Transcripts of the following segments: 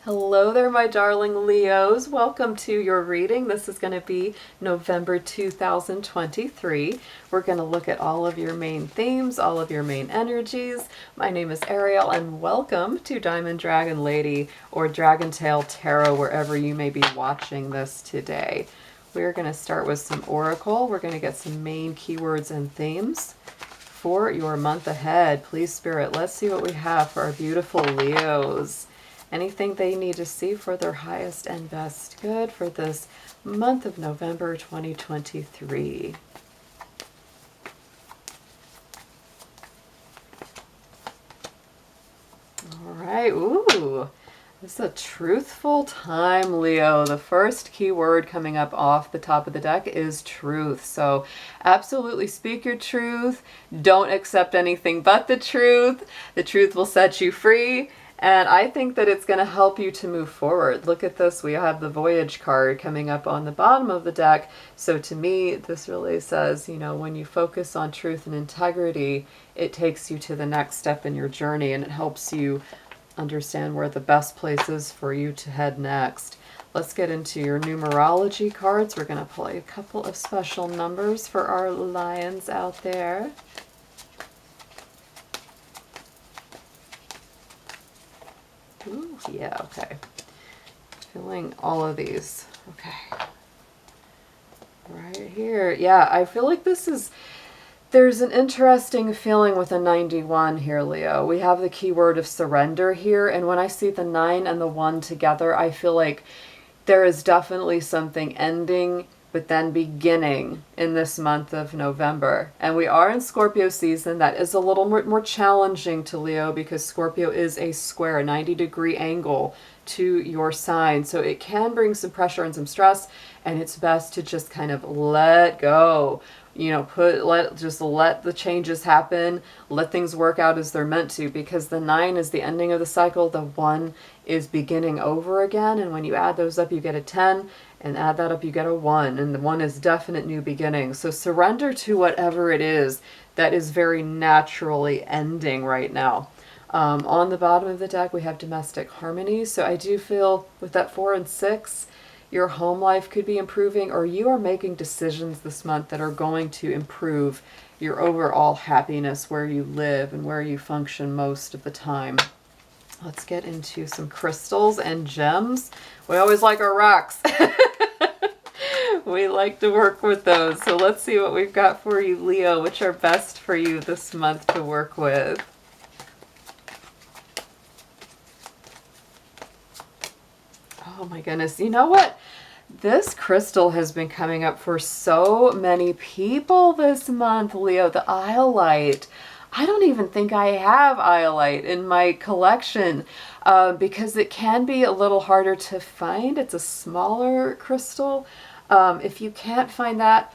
Hello there, my darling Leos. Welcome to your reading. This is going to be November 2023. We're going to look at all of your main themes, all of your main energies. My name is Ariel, and welcome to Diamond Dragon Lady or Dragon Tail Tarot, wherever you may be watching this today. We're going to start with some oracle. We're going to get some main keywords and themes for your month ahead. Please, Spirit, let's see what we have for our beautiful Leos. Anything they need to see for their highest and best good for this month of November 2023. All right. Ooh, this is a truthful time, Leo. The first key word coming up off the top of the deck is truth. So absolutely speak your truth. Don't accept anything but the truth. The truth will set you free. And I think that it's going to help you to move forward. Look at this. We have the Voyage card coming up on the bottom of the deck. So to me, this really says, you know, when you focus on truth and integrity, it takes you to the next step in your journey, and it helps you understand where the best place is for you to head next. Let's get into your numerology cards. We're going to play a couple of special numbers for our lions out there. Ooh, yeah, okay. Feeling all of these. Okay. Right here. Yeah, I feel like there's an interesting feeling with a 91 here, Leo. We have the keyword of surrender here, and when I see the 9 and the 1 together, I feel like there is definitely something ending but then beginning in this month of November. And we are in Scorpio season. That is a little more challenging to Leo because Scorpio is a square, 90-degree angle to your sign. So it can bring some pressure and some stress, and it's best to just kind of let go. You know, just let the changes happen, let things work out as they're meant to, because the 9 is the ending of the cycle, the 1 is beginning over again, and when you add those up, you get a 10, and add that up, you get a 1, and the 1 is definite new beginning. So surrender to whatever it is that is very naturally ending right now. On the bottom of the deck, we have domestic harmony, so I do feel with that 4 and 6, your home life could be improving, or you are making decisions this month that are going to improve your overall happiness where you live and where you function most of the time. Let's get into some crystals and gems. We always like our rocks. We like to work with those. So let's see what we've got for you, Leo, which are best for you this month to work with. Oh my goodness. You know what? This crystal has been coming up for so many people this month, Leo, the iolite. I don't even think I have iolite in my collection because it can be a little harder to find. It's a smaller crystal. If you can't find that,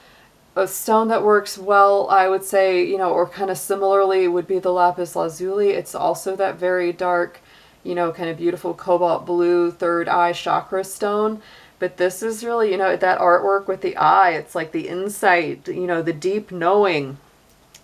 a stone that works well, I would say, you know, or kind of similarly would be the lapis lazuli. It's also that very dark, you know, kind of beautiful cobalt blue third eye chakra stone. But this is really, you know, that artwork with the eye. It's like the insight, you know, the deep knowing.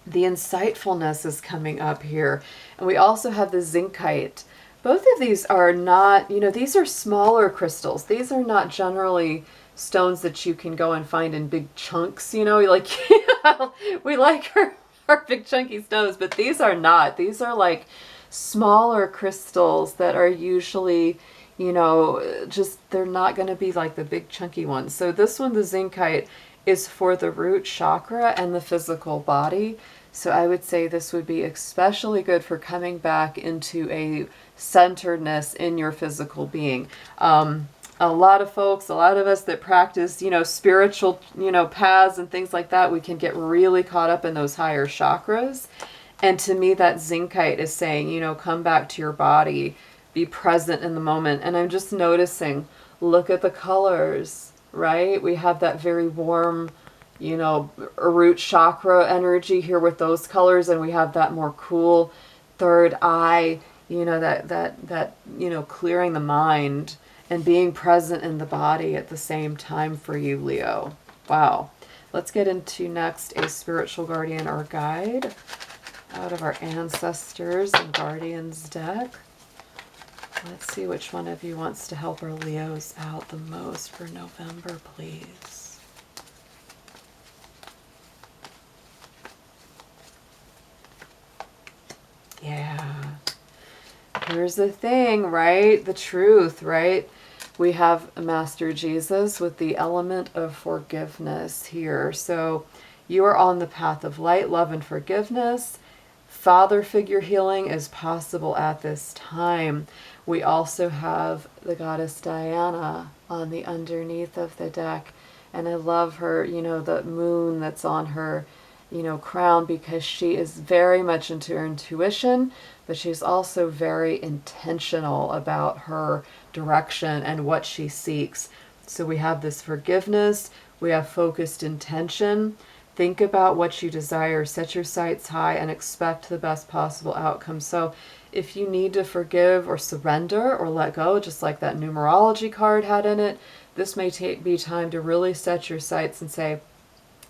The insightfulness is coming up here. And we also have the zincite. Both of these are not, you know, these are smaller crystals. These are not generally stones that you can go and find in big chunks, you know, like, we like our big chunky stones, but these are not. These are like smaller crystals that are usually, you know, just, they're not going to be like the big chunky ones. So this one, the zincite, is for the root chakra and the physical body. So I would say this would be especially good for coming back into a centeredness in your physical being. A lot of folks, a lot of us that practice, you know, spiritual, you know, paths and things like that, we can get really caught up in those higher chakras. And to me, that zincite is saying, you know, come back to your body, be present in the moment. And I'm just noticing, look at the colors, right? We have that very warm, you know, root chakra energy here with those colors, and we have that more cool third eye, you know, that you know, clearing the mind and being present in the body at the same time for you, Leo. Wow. Let's get into next a spiritual guardian or guide out of our ancestors and guardians deck. Let's see which one of you wants to help our Leos out the most for November, please. Yeah. Here's the thing, right? The truth, right? We have Master Jesus with the element of forgiveness here. So you are on the path of light, love, and forgiveness. Father figure healing is possible at this time. We also have the goddess Diana on the underneath of the deck. And I love her, you know, the moon that's on her, you know, crown, because she is very much into her intuition, but she's also very intentional about her direction and what she seeks. So we have this forgiveness, we have focused intention. Think about what you desire, set your sights high, and expect the best possible outcome. So if you need to forgive or surrender or let go, just like that numerology card had in it, this may be time to really set your sights and say,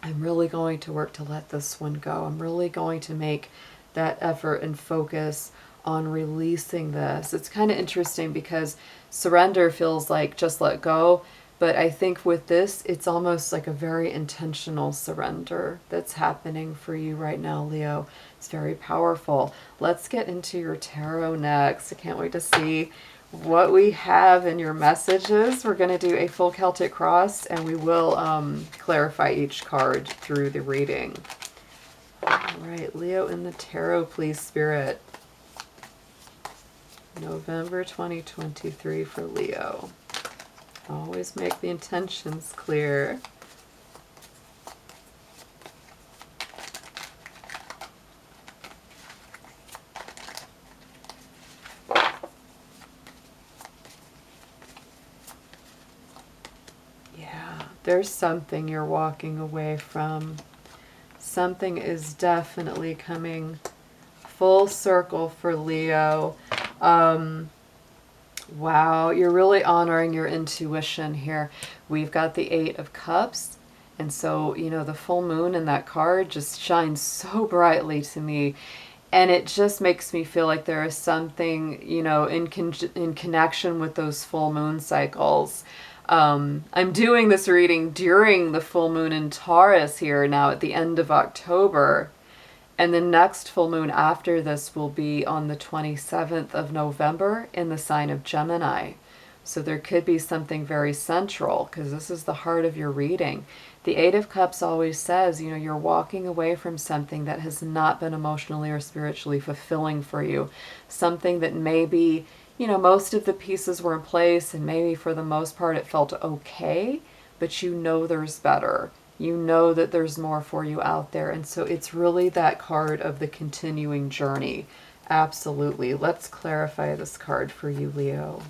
I'm really going to work to let this one go. I'm really going to make that effort and focus on releasing this. It's kind of interesting because surrender feels like just let go, but I think with this, it's almost like a very intentional surrender that's happening for you right now, Leo. It's very powerful. Let's get into your tarot next. I can't wait to see what we have in your messages. We're going to do a full Celtic cross, and we will clarify each card through the reading. All right, Leo in the tarot, please, Spirit. November 2023 for Leo. Always make the intentions clear. Yeah, there's something you're walking away from. Something is definitely coming full circle for Leo. Wow, you're really honoring your intuition here. We've got the Eight of Cups. And so, you know, the full moon in that card just shines so brightly to me. And it just makes me feel like there is something, you know, in connection with those full moon cycles. I'm doing this reading during the full moon in Taurus here now at the end of October. And the next full moon after this will be on the 27th of November in the sign of Gemini. So there could be something very central because this is the heart of your reading. The Eight of Cups always says, you know, you're walking away from something that has not been emotionally or spiritually fulfilling for you. Something that maybe, you know, most of the pieces were in place and maybe for the most part it felt okay, but you know there's better. You know that there's more for you out there. And so it's really that card of the continuing journey. Absolutely. Let's clarify this card for you, Leo.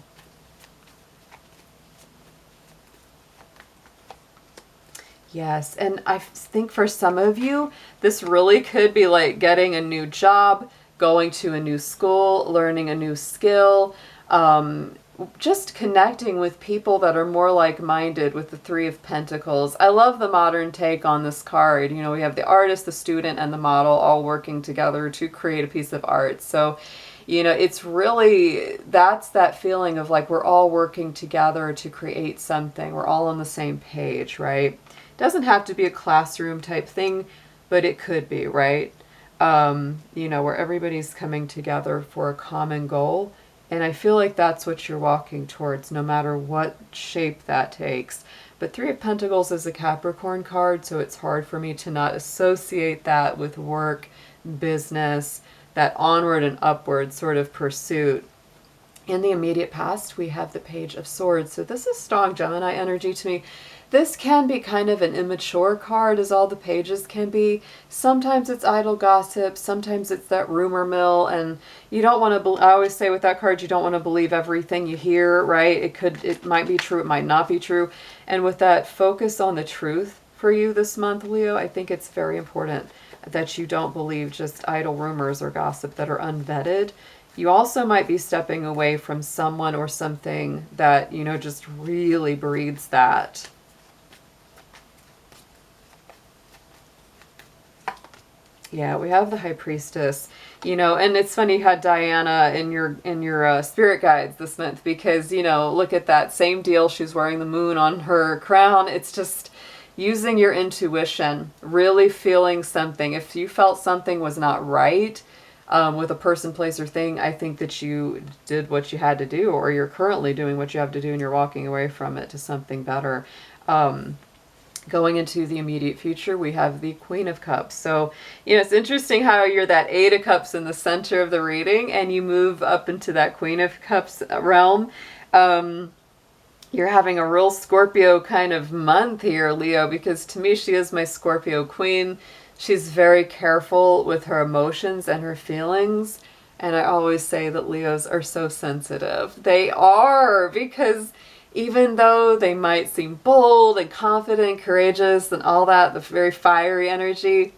Yes, and I think for some of you, this really could be like getting a new job, going to a new school, learning a new skill, just connecting with people that are more like-minded with the Three of Pentacles. I love the modern take on this card. You know, we have the artist, the student, and the model all working together to create a piece of art. So, you know, it's really, that's that feeling of like we're all working together to create something. We're all on the same page, right? Doesn't have to be a classroom type thing, but it could be, right? You know, where everybody's coming together for a common goal. And I feel like that's what you're walking towards, no matter what shape that takes. But Three of Pentacles is a Capricorn card, so it's hard for me to not associate that with work, business, that onward and upward sort of pursuit. In the immediate past, we have the Page of Swords. So this is strong Gemini energy to me. This can be kind of an immature card, as all the pages can be. Sometimes it's idle gossip, sometimes it's that rumor mill, and you don't want to, I always say with that card, you don't want to believe everything you hear, right? It might be true, it might not be true. And with that focus on the truth for you this month, Leo, I think it's very important that you don't believe just idle rumors or gossip that are unvetted. You also might be stepping away from someone or something that, you know, just really breeds that. Yeah, we have the High Priestess, and it's funny you had Diana in your spirit guides this month because, look at that same deal. She's wearing the moon on her crown. It's just using your intuition, really feeling something. If you felt something was not right with a person, place, or thing, I think that you did what you had to do, or you're currently doing what you have to do, and you're walking away from it to something better. Going into the immediate future, we have the Queen of Cups. So, it's interesting how you're that Eight of Cups in the center of the reading, and you move up into that Queen of Cups realm. You're having a real Scorpio kind of month here, Leo, because to me, she is my Scorpio queen. She's very careful with her emotions and her feelings. And I always say that Leos are so sensitive. They are, because even though they might seem bold and confident, courageous, and all that, the very fiery energy,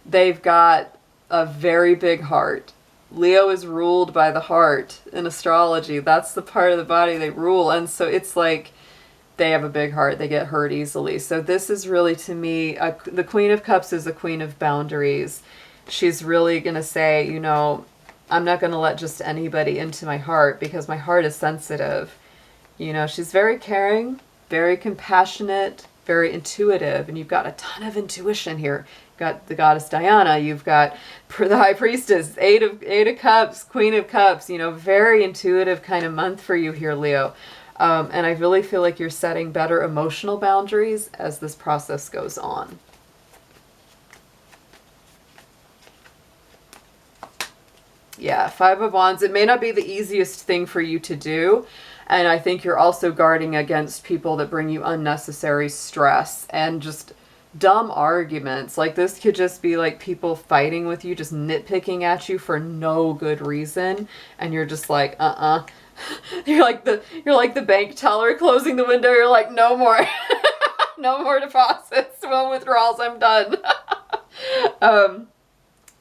they've got a very big heart. Leo is ruled by the heart in astrology. That's the part of the body they rule. And so it's like they have a big heart. They get hurt easily. So this is really, to me, the Queen of Cups is a queen of boundaries. She's really going to say, I'm not going to let just anybody into my heart because my heart is sensitive. She's very caring, very compassionate, very intuitive, and you've got a ton of intuition here. You've got the goddess Diana, you've got the High Priestess, Eight of Cups, Queen of Cups, very intuitive kind of month for you here, Leo. And I really feel like you're setting better emotional boundaries as this process goes on. Yeah, Five of Wands. It may not be the easiest thing for you to do. And I think you're also guarding against people that bring you unnecessary stress and just dumb arguments. Like this could just be like people fighting with you, just nitpicking at you for no good reason. And you're just like, You're like the bank teller closing the window. You're like, no more, no more deposits, no withdrawals. I'm done.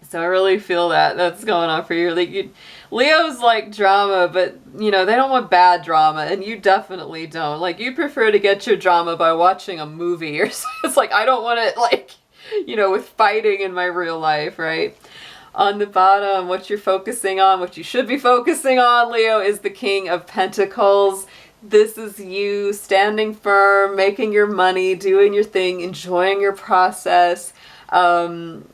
So I really feel that's going on for you. Like Leo's like drama, but they don't want bad drama, and you definitely don't. Like you prefer to get your drama by watching a movie, or it's like I don't want it like, with fighting in my real life, right? On the bottom, what you're focusing on, what you should be focusing on, Leo, is the King of Pentacles. This is you standing firm, making your money, doing your thing, enjoying your process. And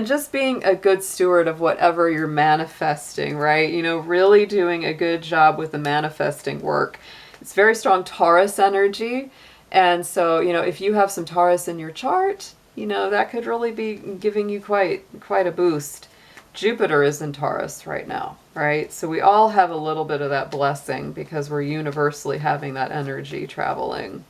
just being a good steward of whatever you're manifesting, right? Really doing a good job with the manifesting work. It's very strong Taurus energy. And so, if you have some Taurus in your chart, that could really be giving you quite a boost. Jupiter is in Taurus right now, right? So we all have a little bit of that blessing because we're universally having that energy traveling.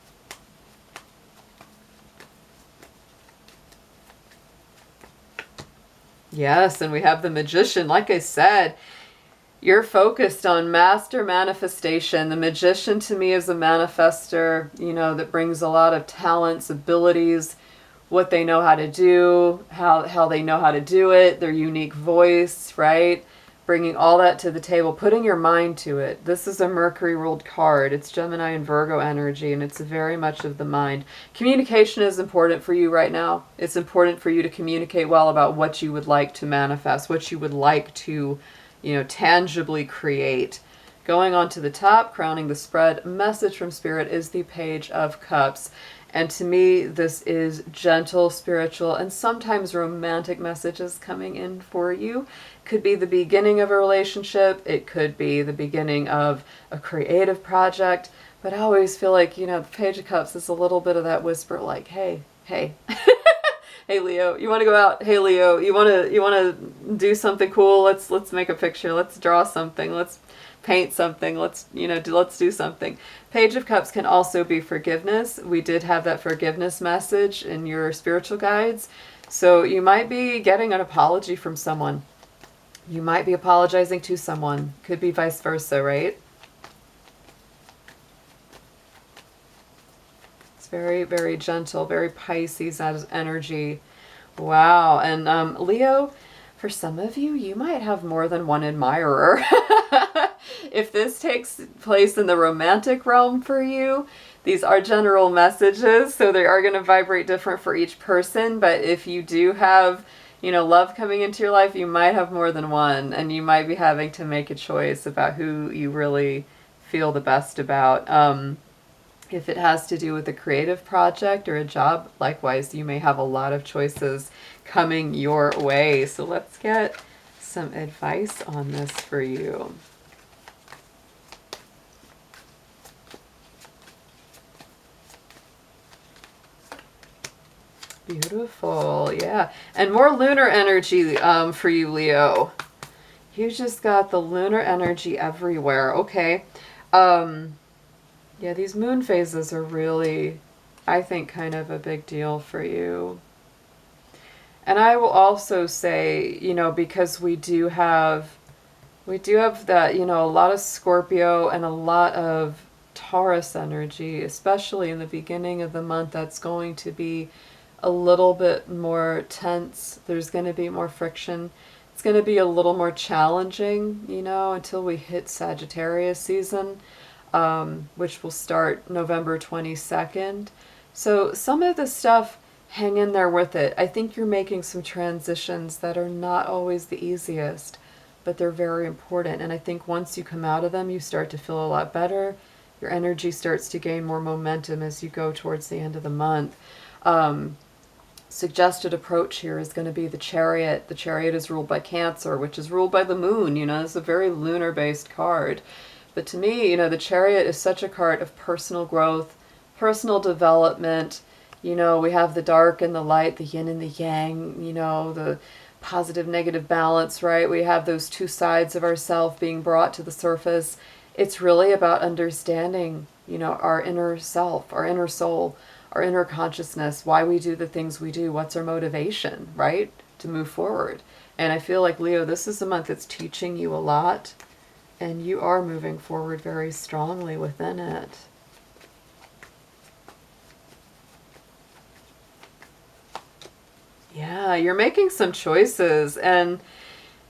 Yes, and we have the Magician. Like I said, you're focused on master manifestation. The Magician to me is a manifester, that brings a lot of talents, abilities, what they know how to do, how they know how to do it, their unique voice, right? Bringing all that to the table, putting your mind to it. This is a Mercury ruled card. It's Gemini and Virgo energy, and it's very much of the mind. Communication is important for you right now. It's important for you to communicate well about what you would like to manifest, what you would like to, tangibly create. Going on to the top, crowning the spread, message from Spirit is the Page of Cups. And to me, this is gentle, spiritual, and sometimes romantic messages coming in for you. Could be the beginning of a relationship. It could be the beginning of a creative project. But I always feel like, the Page of Cups is a little bit of that whisper like, hey, hey Leo, you want to go out? Hey Leo, you want to do something cool? Let's make a picture. Let's draw something. Let's paint something. Let's do something. Page of Cups can also be forgiveness. We did have that forgiveness message in your spiritual guides. So you might be getting an apology from someone. You might be apologizing to someone. Could be vice versa, right? It's very, very gentle, very Pisces energy. Wow. And Leo, for some of you, you might have more than one admirer. If this takes place in the romantic realm for you, these are general messages, so they are going to vibrate different for each person. But if you do have, love coming into your life, you might have more than one, and you might be having to make a choice about who you really feel the best about. If it has to do with a creative project or a job, likewise, you may have a lot of choices coming your way. So let's get some advice on this for you. Beautiful, yeah. And more lunar energy for you, Leo. You just got the lunar energy everywhere. Okay. Yeah, these moon phases are really, I think, kind of a big deal for you. And I will also say, because we do have that, a lot of Scorpio and a lot of Taurus energy, especially in the beginning of the month, that's going to be a little bit more tense. There's going to be more friction. It's going to be a little more challenging, until we hit Sagittarius season, which will start November 22nd. So some of the stuff, hang in there with it. I think you're making some transitions that are not always the easiest, but they're very important. And I think once you come out of them, you start to feel a lot better. Your energy starts to gain more momentum as you go towards the end of the month. Suggested approach here is going to be the Chariot. The Chariot is ruled by Cancer, which is ruled by the moon. It's a very lunar-based card. But to me, the Chariot is such a card of personal growth, personal development. We have the dark and the light, the yin and the yang, the positive, negative balance, right? We have those two sides of ourself being brought to the surface. It's really about understanding, our inner self, our inner soul, our inner consciousness, why we do the things we do, what's our motivation, right, to move forward. And I feel like, Leo, this is a month that's teaching you a lot, and you are moving forward very strongly within it. Yeah, you're making some choices, and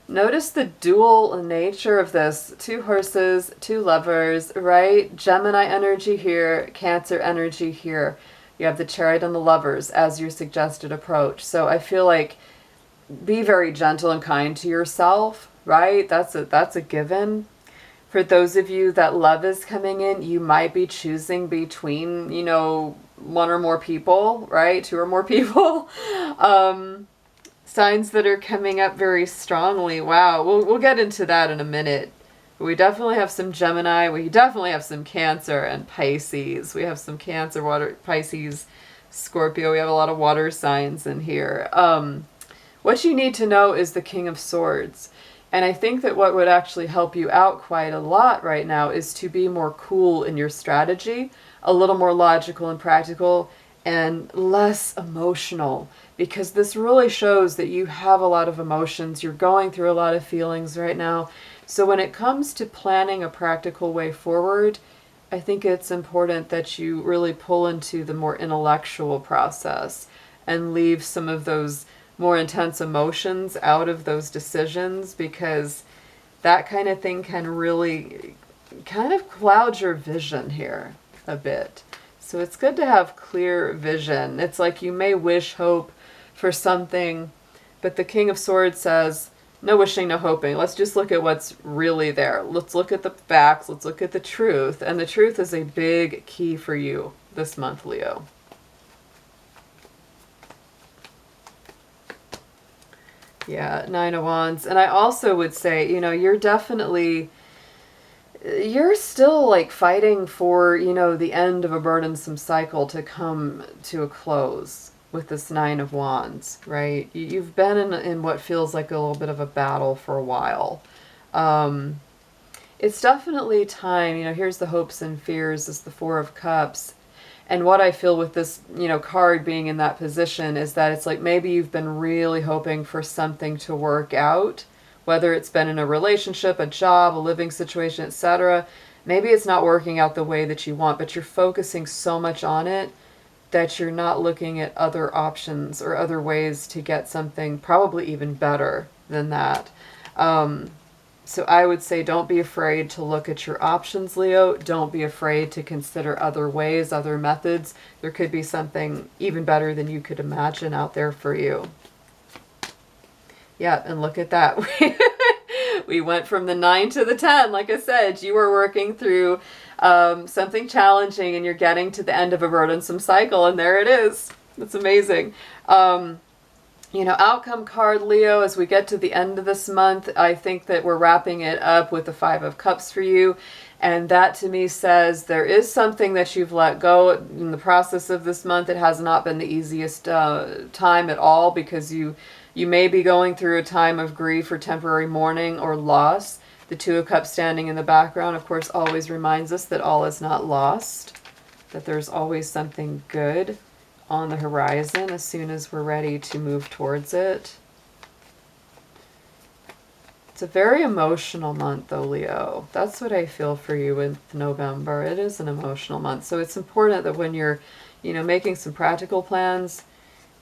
notice the dual nature of this. 2 horses, 2 lovers, right? Gemini energy here, Cancer energy here. You have the Chariot and the Lovers as your suggested approach. So I feel like be very gentle and kind to yourself, right? That's a given. For those of you that love is coming in, you might be choosing between, 1 or more people, right? 2 or more people. Signs that are coming up very strongly. Wow, we'll get into that in a minute. We definitely have some Gemini. We definitely have some Cancer and Pisces. We have some Cancer, water, Pisces, Scorpio. We have a lot of water signs in here. What you need to know is the King of Swords. And I think that what would actually help you out quite a lot right now is to be more cool in your strategy, a little more logical and practical, and less emotional. Because this really shows that you have a lot of emotions. You're going through a lot of feelings right now. So when it comes to planning a practical way forward, I think it's important that you really pull into the more intellectual process and leave some of those more intense emotions out of those decisions, because that kind of thing can really kind of cloud your vision here a bit. So it's good to have clear vision. It's like you may wish, hope for something, but the King of Swords says, no wishing, no hoping. Let's just look at what's really there. Let's look at the facts. Let's look at the truth. And the truth is a big key for you this month, Leo. Yeah, 9 of Wands. And I also would say, you're still like fighting for, the end of a burdensome cycle to come to a close with this 9 of Wands, right? You've been in what feels like a little bit of a battle for a while. It's definitely time, here's the hopes and fears, is the 4 of Cups. And what I feel with this, card being in that position is that it's like maybe you've been really hoping for something to work out, whether it's been in a relationship, a job, a living situation, etc. Maybe it's not working out the way that you want, but you're focusing so much on it that you're not looking at other options or other ways to get something probably even better than that. So I would say don't be afraid to look at your options, Leo. Don't be afraid to consider other ways, other methods. There could be something even better than you could imagine out there for you. Yeah, and look at that. We went from the 9 to the 10. Like I said, you were working through something challenging, and you're getting to the end of a burdensome cycle, and there it is. It's amazing. You know, outcome card, Leo, as we get to the end of this month, I think that we're wrapping it up with the 5 of Cups for you. And that to me says there is something that you've let go in the process of this month. It has not been the easiest time at all, because you may be going through a time of grief or temporary mourning or loss. The 2 of Cups standing in the background, of course, always reminds us that all is not lost, that there's always something good on the horizon as soon as we're ready to move towards it. It's a very emotional month though, Leo. That's what I feel for you with November. It is an emotional month. So it's important that when you're, you know, making some practical plans,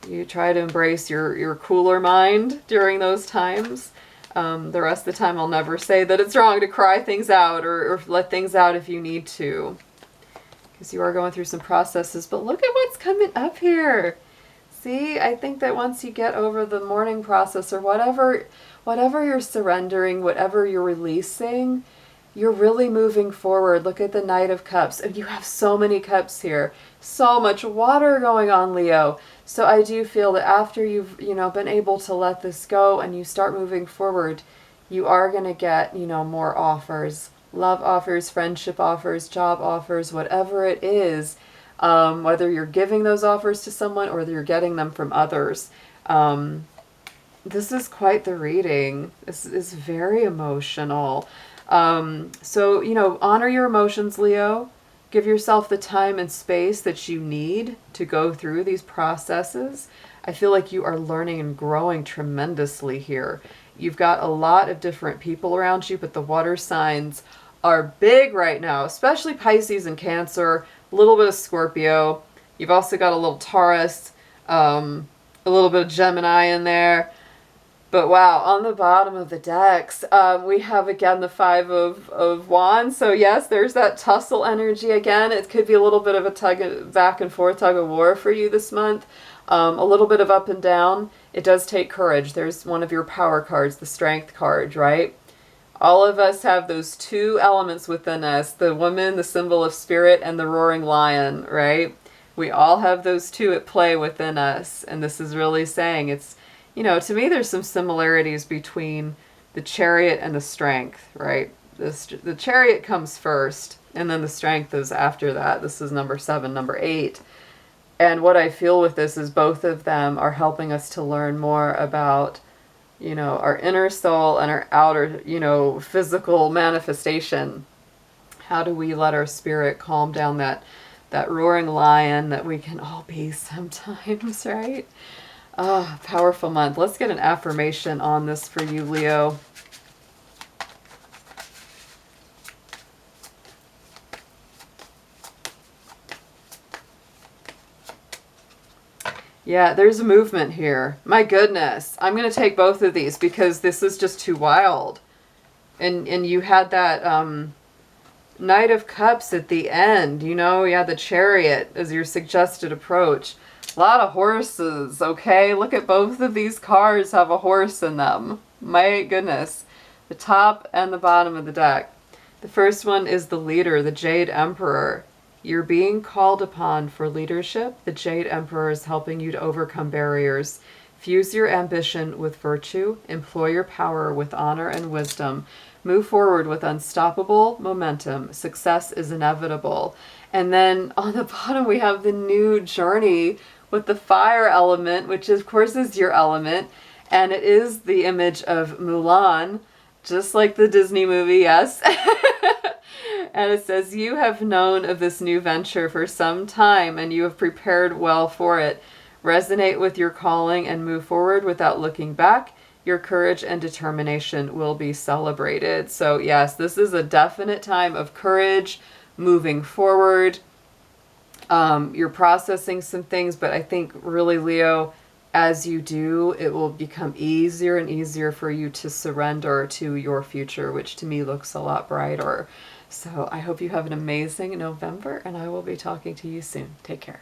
you try to embrace your cooler mind during those times. The rest of the time I'll never say that it's wrong to cry things out or let things out if you need to, because you are going through some processes. But look at what's coming up here. See, I think that once you get over the mourning process or whatever you're surrendering, whatever you're releasing, you're really moving forward. Look at the Knight of Cups. And you have so many cups here. So much water going on, Leo. So I do feel that after you've, you know, been able to let this go and you start moving forward, you are going to get, you know, more offers. Love offers, friendship offers, job offers, whatever it is, whether you're giving those offers to someone or you're getting them from others. This is quite the reading. This is very emotional. So, you know, honor your emotions, Leo. Give yourself the time and space that you need to go through these processes. I feel like you are learning and growing tremendously here. You've got a lot of different people around you, but the water signs are big right now, especially Pisces and Cancer, a little bit of Scorpio. You've also got a little Taurus, a little bit of Gemini in there. But wow, on the bottom of the decks, we have again the 5 of Wands. So yes, there's that tussle energy again. It could be a little bit of a back and forth tug of war for you this month. A little bit of up and down. It does take courage. There's one of your power cards, the Strength card, right? All of us have those 2 elements within us, the woman, the symbol of spirit, and the roaring lion, right? We all have those 2 at play within us. And this is really saying it's, you know, to me, there's some similarities between the Chariot and the Strength, right? The Chariot comes first, and then the Strength is after that. This is number 7, number 8. And what I feel with this is both of them are helping us to learn more about, you know, our inner soul and our outer, you know, physical manifestation. How do we let our spirit calm down that roaring lion that we can all be sometimes, right? Ah, powerful month. Let's get an affirmation on this for you, Leo. Yeah, there's a movement here. My goodness. I'm going to take both of these because this is just too wild. And you had that Knight of Cups at the end. You know, you had the Chariot as your suggested approach. A lot of horses, okay? Look at both of these cards have a horse in them. My goodness. The top and the bottom of the deck. The first one is the leader, the Jade Emperor. You're being called upon for leadership. The Jade Emperor is helping you to overcome barriers. Fuse your ambition with virtue. Employ your power with honor and wisdom. Move forward with unstoppable momentum. Success is inevitable. And then on the bottom we have the new journey with the fire element, which of course is your element. And it is the image of Mulan, just like the Disney movie, yes. And it says, you have known of this new venture for some time and you have prepared well for it. Resonate with your calling and move forward without looking back. Your courage and determination will be celebrated. So yes, this is a definite time of courage, moving forward. You're processing some things, but I think really, Leo, as you do, it will become easier and easier for you to surrender to your future, which to me looks a lot brighter. So I hope you have an amazing November, and I will be talking to you soon. Take care.